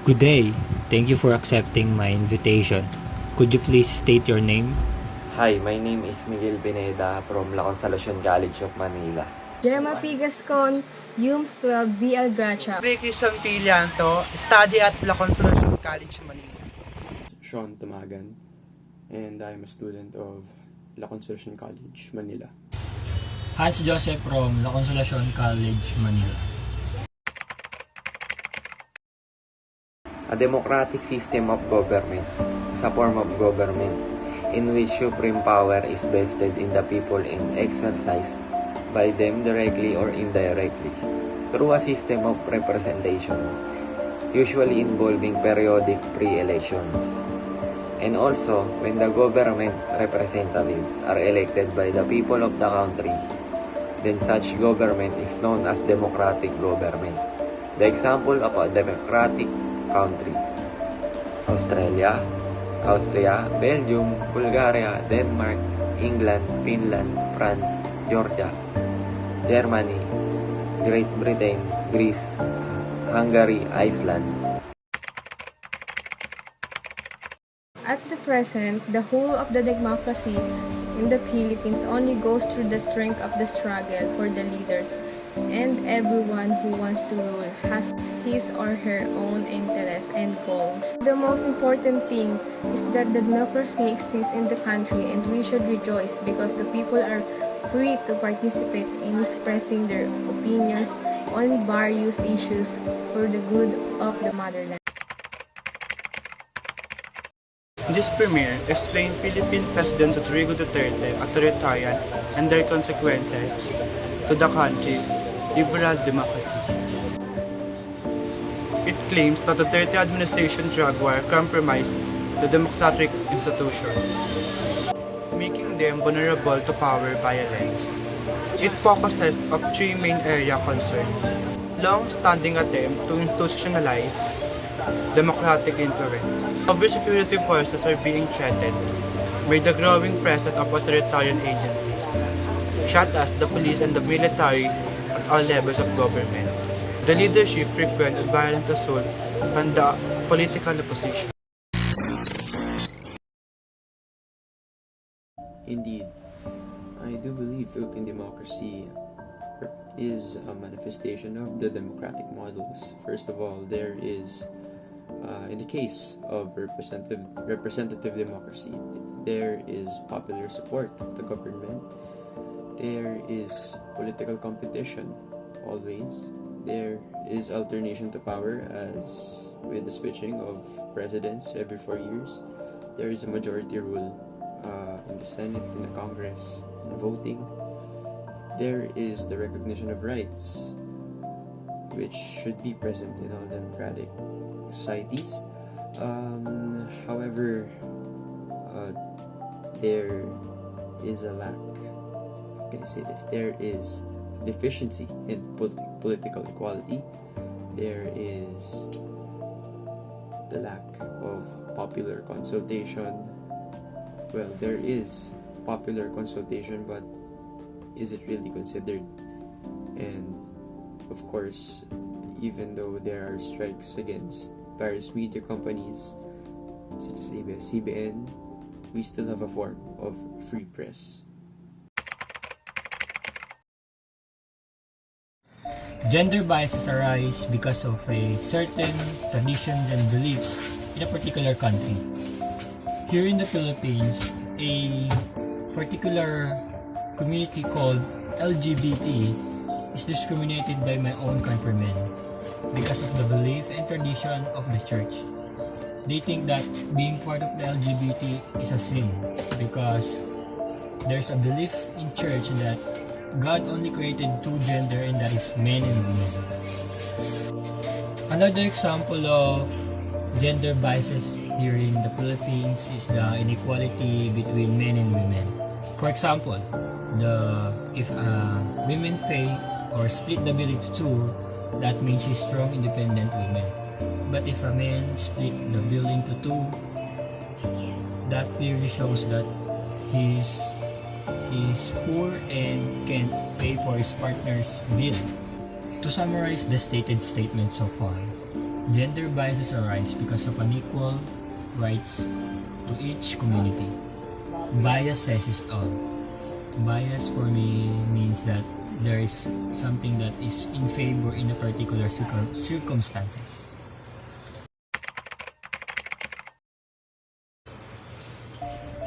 Good day. Thank you for accepting my invitation. Could you please state your name? Hi, my name is Miguel Pineda from La Consolacion College of Manila. Gemma P. Gascon, UMS 12 BL Gracia. Ricky Santillanto, study at La Consolacion College, Manila. Sean Tumagan, and I'm a student of La Consolacion College, Manila. Hans Joseph from La Consolacion College, Manila. A democratic system of government is a form of government in which supreme power is vested in the people and exercised by them directly or indirectly through a system of representation, usually involving periodic pre-elections. And also, when the government representatives are elected by the people of the country, then such government is known as democratic government. The example of a democratic country: Australia, Austria, Belgium, Bulgaria, Denmark, England, Finland, France, Georgia, Germany, Great Britain, Greece, Hungary, Iceland. At the present, the whole of the democracy in the Philippines only goes through the strength of the struggle for the leaders, and everyone who wants to rule has his or her own interests and goals. The most important thing is that the democracy exists in the country, and we should rejoice because the people are free to participate in expressing their opinions on various issues for the good of the motherland. This premiere explained Philippine President Rodrigo Duterte authoritarian and their consequences to the country, liberal democracy. It claims that the Duterte administration drug war compromised the democratic institution, making them vulnerable to power violence. It focuses on three main areas concerned: long-standing attempt to institutionalize democratic influence. Our security forces are being threatened by the growing presence of authoritarian agencies, such as the police and the military at all levels of government. The leadership frequent and violent assault on the political opposition. Indeed, I do believe Philippine democracy is a manifestation of the democratic models. First of all, there is, in the case of representative democracy, there is popular support of the government. There is political competition, always. There is alternation to power, as with the switching of presidents every 4 years. There is a majority rule in the Senate, in the Congress, in voting. There is the recognition of rights, which should be present in all democratic societies. However, there is a lack. How can I say this? There is deficiency in political equality. There is the lack of popular consultation. Well, there is popular consultation, but is it really considered? And of course, even though there are strikes against various media companies such as ABS-CBN, we still have a form of free press. Gender biases arise because of a certain traditions and beliefs in a particular country. Here in the Philippines, a particular community called LGBT is discriminated by my own countrymen because of the belief and tradition of the church. They think that being part of the LGBT is a sin because there's a belief in church that God only created two gender, and that is men and women. Another example of gender biases here in the Philippines is the inequality between men and women. For example, if women fail or split the building to two, that means she's strong, independent woman. But if a man split the building to two, that clearly shows that he's poor and can't pay for his partner's bill. To summarize the stated statement so far, Gender biases arise because of unequal rights to each community. Bias says it all. Bias for me means that there is something that is in favor in a particular circumstances.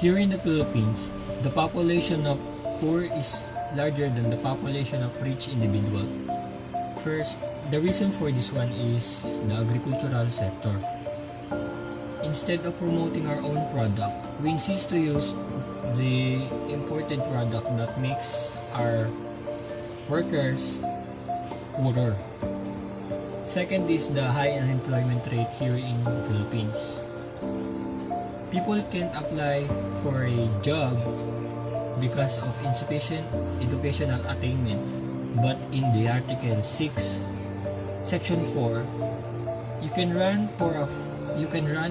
Here in the Philippines, the population of poor is larger than the population of rich individual. First, the reason for this one is the agricultural sector. Instead of promoting our own product, we insist to use the imported product that makes our workers poorer. Second is the high unemployment rate here in the Philippines. People can't apply for a job because of insufficient educational attainment. But in the Article 6, Section 4, you can run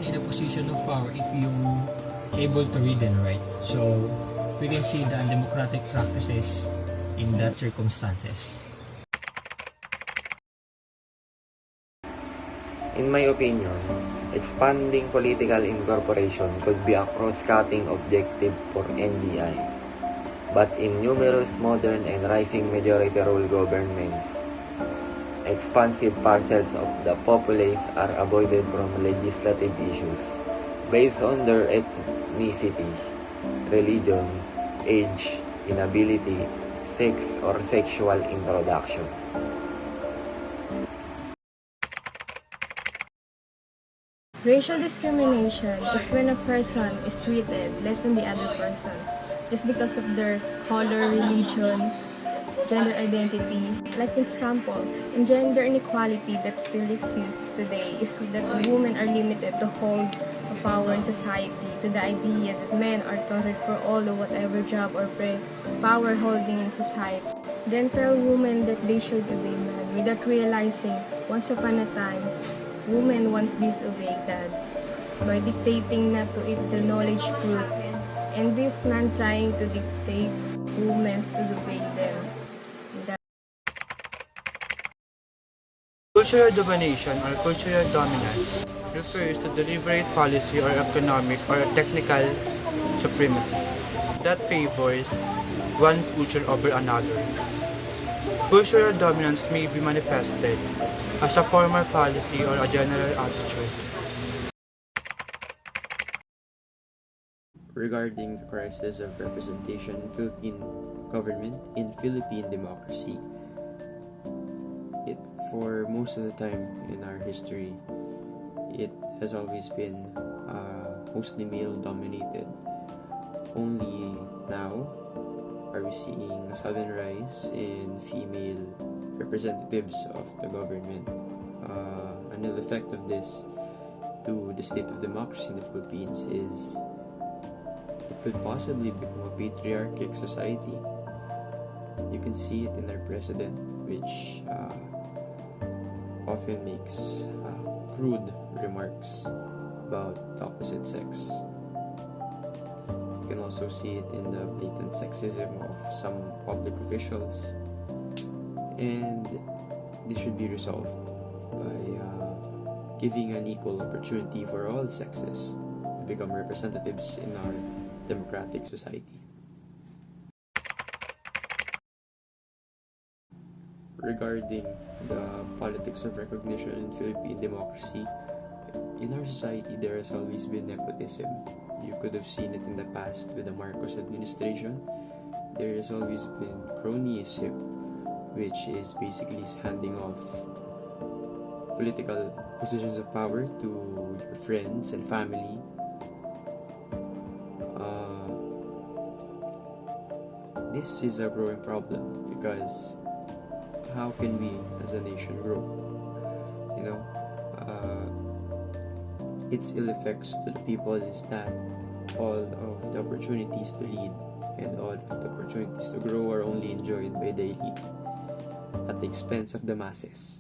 in a position of power if you able to read and write. So we can see the undemocratic practices in that circumstances. In my opinion, expanding political incorporation could be a cross-cutting objective for NDI. But in numerous modern and rising majority rule governments, expansive parcels of the populace are avoided from legislative issues based on their ethnicity, religion, age, inability, sex, or sexual introduction. Racial discrimination is when a person is treated less than the other person just because of their color, religion, gender identity. Like example, in gender inequality that still exists today is that women are limited to hold a power in society, to the idea that men are tolerated for all the whatever job or power holding in society. Then tell women that they should obey men without realizing once upon a time women once disobeyed God by dictating not to eat the knowledge fruit, and this man trying to dictate women to obey them. Cultural domination or cultural dominance refers to deliberate policy or economic or technical supremacy that favors one culture over another. Cultural dominance may be manifested as a formal policy or a general attitude. Regarding the crisis of representation in Philippine government in Philippine democracy, for most of the time in our history, it has always been mostly male-dominated. Only now are we seeing a sudden rise in female representatives of the government. An ill effect of this to the state of democracy in the Philippines is it could possibly become a patriarchic society. You can see it in our president, which often makes crude remarks about the opposite sex. You can also see it in the blatant sexism of some public officials, and this should be resolved by giving an equal opportunity for all sexes to become representatives in our democratic society. Regarding the politics of recognition in Philippine democracy, in our society there has always been nepotism. You could have seen it in the past with the Marcos administration. There has always been cronyism, which is basically handing off political positions of power to your friends and family. This is a growing problem because how can we as a nation grow? Its ill effects to the people is that all of the opportunities to lead and all of the opportunities to grow are only enjoyed by the elite at the expense of the masses.